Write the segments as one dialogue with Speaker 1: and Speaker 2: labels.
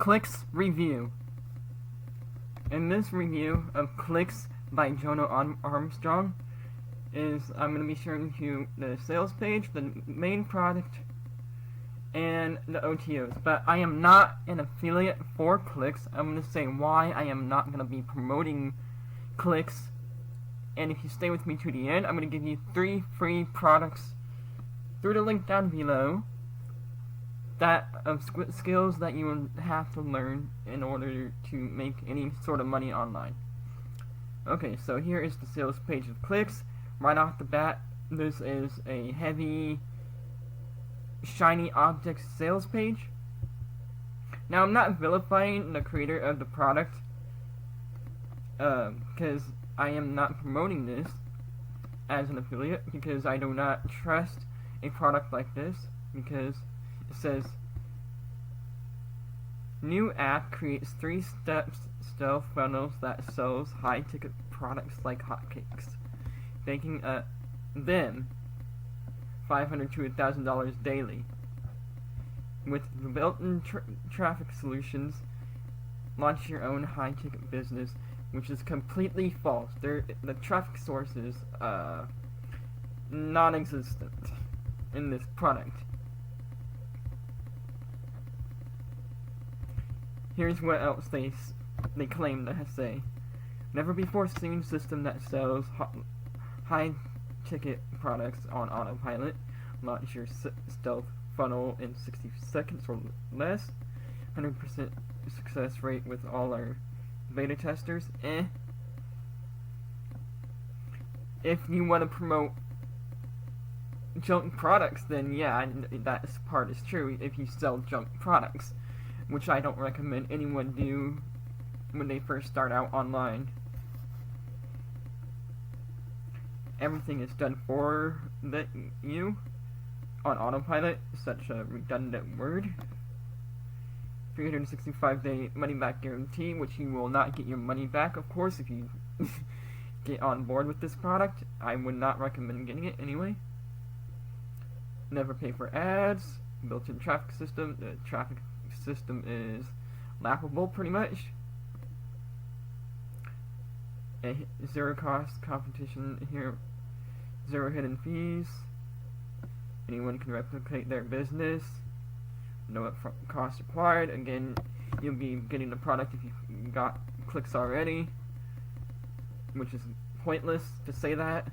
Speaker 1: Klix review. In this review of Klix by Jono Armstrong, I'm going to be showing you the sales page, the main product, and the OTOs. But I am not an affiliate for Klix. I'm going to say why I am not going to be promoting Klix. And if you stay with me to the end, I'm going to give you 3 free products through the link down below that of skills that you will have to learn in order to make any sort of money online. Okay, so here is the sales page of Klix. Right off the bat, this is a heavy, shiny object sales page. Now, I'm not vilifying the creator of the product, because I am not promoting this as an affiliate, because I do not trust a product like this, because it says, new app creates 3-step stealth funnels that sells high-ticket products like hotcakes, making them $500 to $1,000 daily. With the built-in traffic solutions, launch your own high-ticket business, which is completely false. The traffic source is non-existent in this product. Here's what else they claim to say. Never before seen system that sells high-ticket products on autopilot. Launch your stealth funnel in 60 seconds or less. 100% success rate with all our beta testers. If you want to promote junk products, then yeah, that part is true. If you sell junk products, which I don't recommend anyone do when they first start out online. Everything is done for you on autopilot, such a redundant word. 365-day money-back guarantee, which you will not get your money back, of course, if you get on board with this product. I would not recommend getting it anyway. Never pay for ads. Built-in traffic system. The traffic system is laughable, pretty much. A zero cost competition here. 0 hidden fees. Anyone can replicate their business. No upfront cost required. Again, you'll be getting the product if you got Klix already, which is pointless to say that.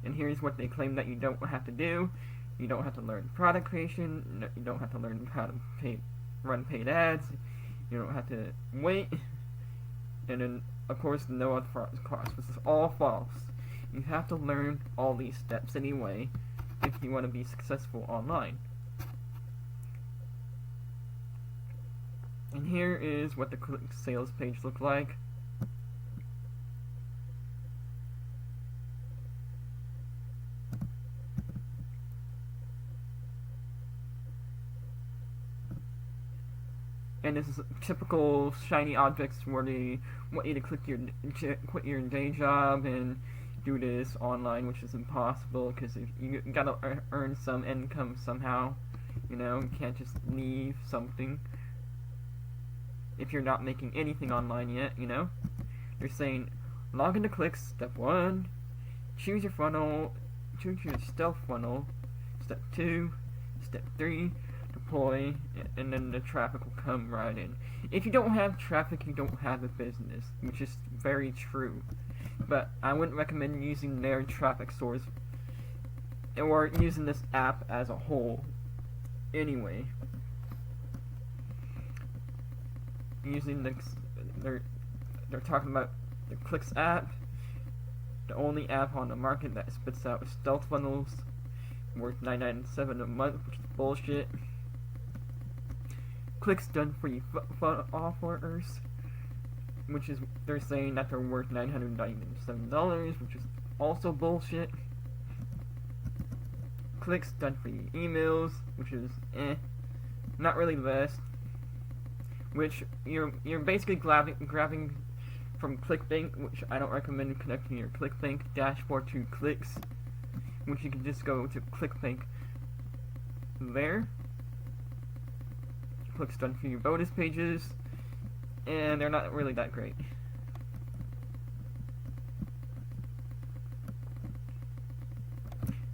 Speaker 1: And here's what they claim that you don't have to do. You don't have to learn product creation. You don't have to learn how to run paid ads. You don't have to wait. And then, of course, no upfront cost. This is all false. You have to learn all these steps anyway if you want to be successful online. And here is what the Klix sales page looks like. And this is typical shiny objects where they want you to quit your day job and do this online, which is impossible because you gotta earn some income somehow. You know, you can't just leave something if you're not making anything online yet. You know, they're saying log into Klix. Step 1, choose your funnel, choose your stealth funnel. Step 2, step 3. Deploy, and then the traffic will come right in. If you don't have traffic, you don't have a business, which is very true. But I wouldn't recommend using their traffic source or using this app as a whole. Anyway, using they're talking about the Klix app, the only app on the market that spits out stealth funnels worth $9.97 a month, which is bullshit. Klix done for you offers, which is they're saying that they're worth $997, which is also bullshit. Klix done for you emails, which is not really the best. Which you're basically grabbing from ClickBank, which I don't recommend connecting your ClickBank dashboard to Klix, which you can just go to ClickBank there. Klix done for you bonus pages, and they're not really that great.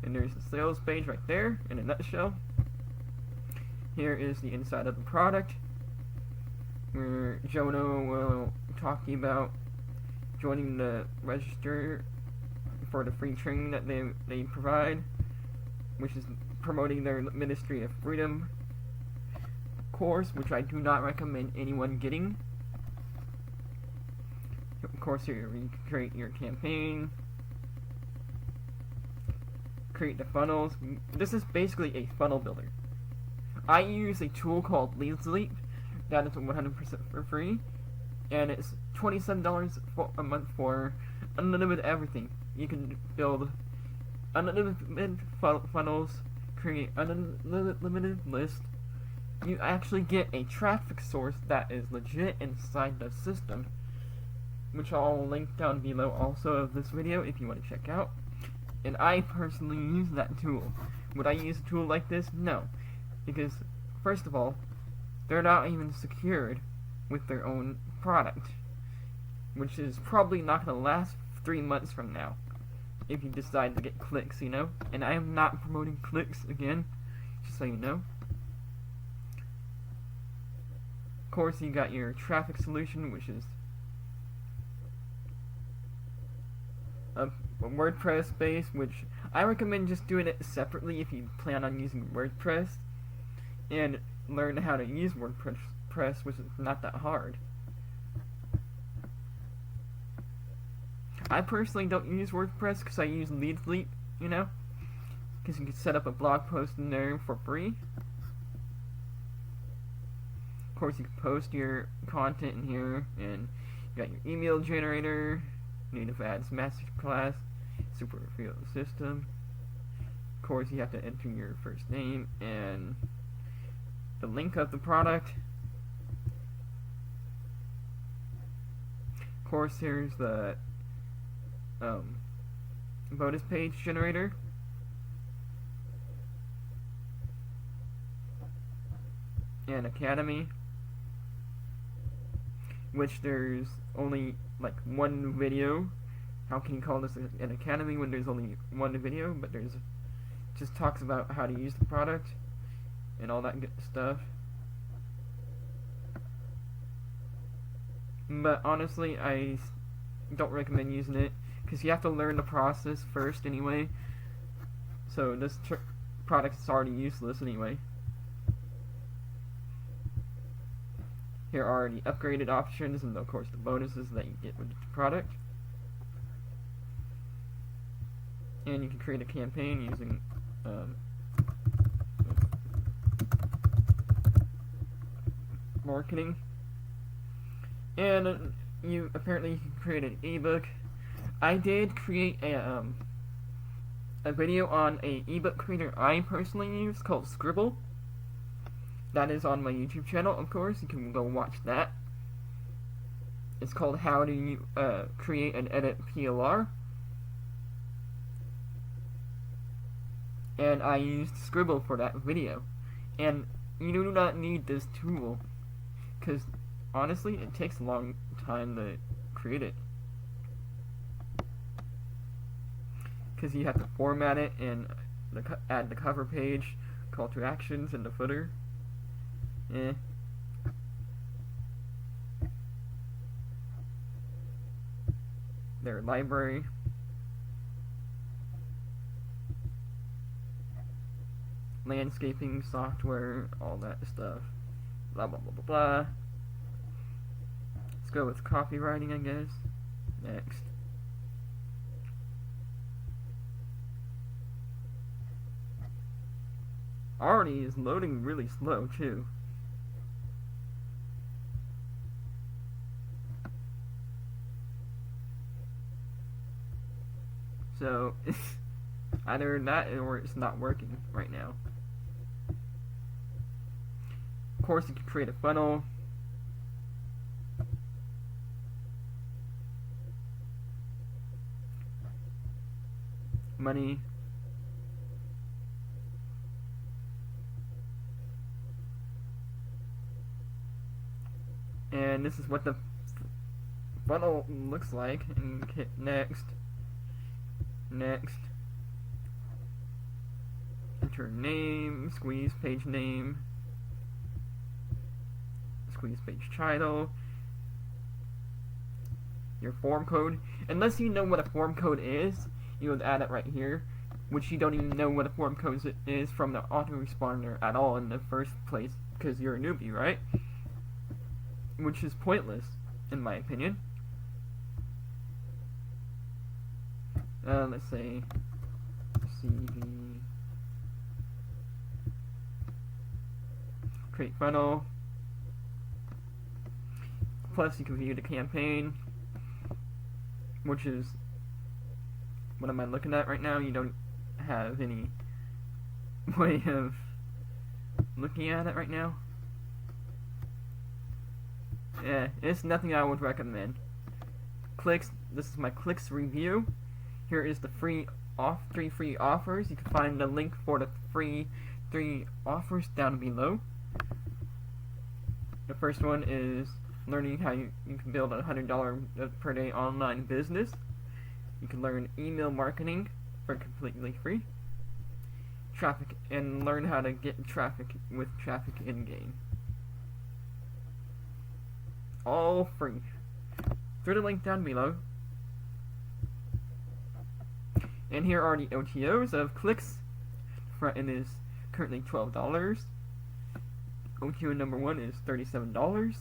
Speaker 1: And there's the sales page right there in a nutshell. Here is the inside of the product, where Jono will talk to you about joining the register for the free training that they provide, which is promoting their Ministry of Freedom course, which I do not recommend anyone getting. Of course, here you can create your campaign, create the funnels. This is basically a funnel builder. I use a tool called Lead that is 100% for free, and it's $27 a month for unlimited everything. You can build unlimited funnels, create unlimited lists. You actually get a traffic source that is legit inside the system, which I'll link down below also of this video if you want to check out. And I personally use that tool. Would I use a tool like this? No. Because, first of all, they're not even secured with their own product, which is probably not going to last 3 months from now if you decide to get Klix, you know? And I am not promoting Klix again, just so you know. Of course, you got your traffic solution, which is a WordPress base, which I recommend just doing it separately if you plan on using WordPress, and learn how to use WordPress, which is not that hard. I personally don't use WordPress because I use Leadfleet, you know, because you can set up a blog post in there for free. Of course, you can post your content in here, and you got your email generator, native ads masterclass, super reveal system. Of course, you have to enter your first name and the link of the product. Of course, here's the bonus page generator. And Academy, which there's only like one video. How can you call this an academy when there's only one video? But there's just talks about how to use the product and all that good stuff. But honestly, I don't recommend using it because you have to learn the process first anyway. So this product is already useless anyway. Here are the upgraded options and of course the bonuses that you get with the product. And you can create a campaign using marketing. And you apparently can create an ebook. I did create a video on a ebook creator I personally use called Scribble. That is on my YouTube channel, of course. You can go watch that. It's called How Do You Create and Edit PLR. And I used Scribble for that video. And you do not need this tool, because honestly, it takes a long time to create it. Because you have to format it and add the cover page, call to actions, and the footer. Their library. Landscaping software, all that stuff. Blah blah blah blah blah. Let's go with copywriting, I guess. Next. Already is loading really slow too. So it's either that or it's not working right now. Of course, you can create a funnel. Money. And this is what the funnel looks like. And hit next. Next. Enter name, squeeze page name, squeeze page title, your form code. Unless you know what a form code is, you would add it right here, which you don't even know what a form code is from the autoresponder at all in the first place, because you're a newbie, right? Which is pointless, in my opinion. Let's say CV, create funnel. Plus, you can view the campaign, which is what am I looking at right now? You don't have any way of looking at it right now. Yeah, it's nothing I would recommend. Klix, this is my Klix review. Here is the three free offers. You can find the link for the free 3 offers down below. The first one is learning how you can build a $100 per day online business. You can learn email marketing for completely free. Traffic, and learn how to get traffic with traffic in-game. All free. Through the link down below. And here are the OTOs of Klix. Front end is currently $12. OTO number 1 is $37.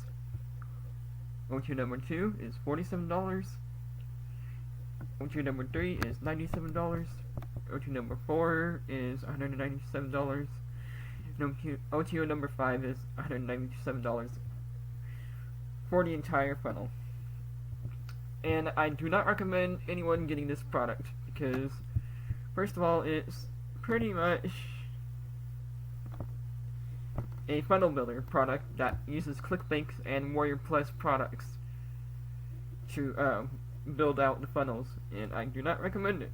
Speaker 1: OTO number 2 is $47. OTO number 3 is $97. OTO number 4 is $197. OTO number 5 is $197 for the entire funnel. And I do not recommend anyone getting this product because, first of all, it's pretty much a funnel builder product that uses ClickBank and Warrior Plus products to build out the funnels, and I do not recommend it.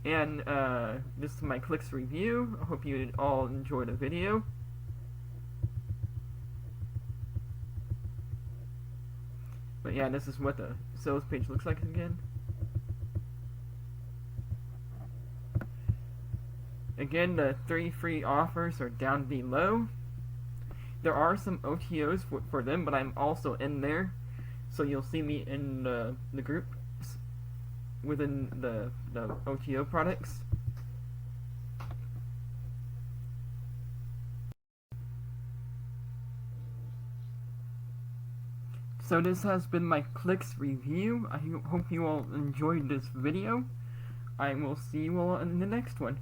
Speaker 1: And this is my Klix review. I hope you all enjoyed the video. But yeah, this is what the sales page looks like again. Again, the 3 free offers are down below. There are some OTOs for them, but I'm also in there, so you'll see me in the group within the OTO products. So this has been my Klix review. I hope you all enjoyed this video. I will see you all in the next one.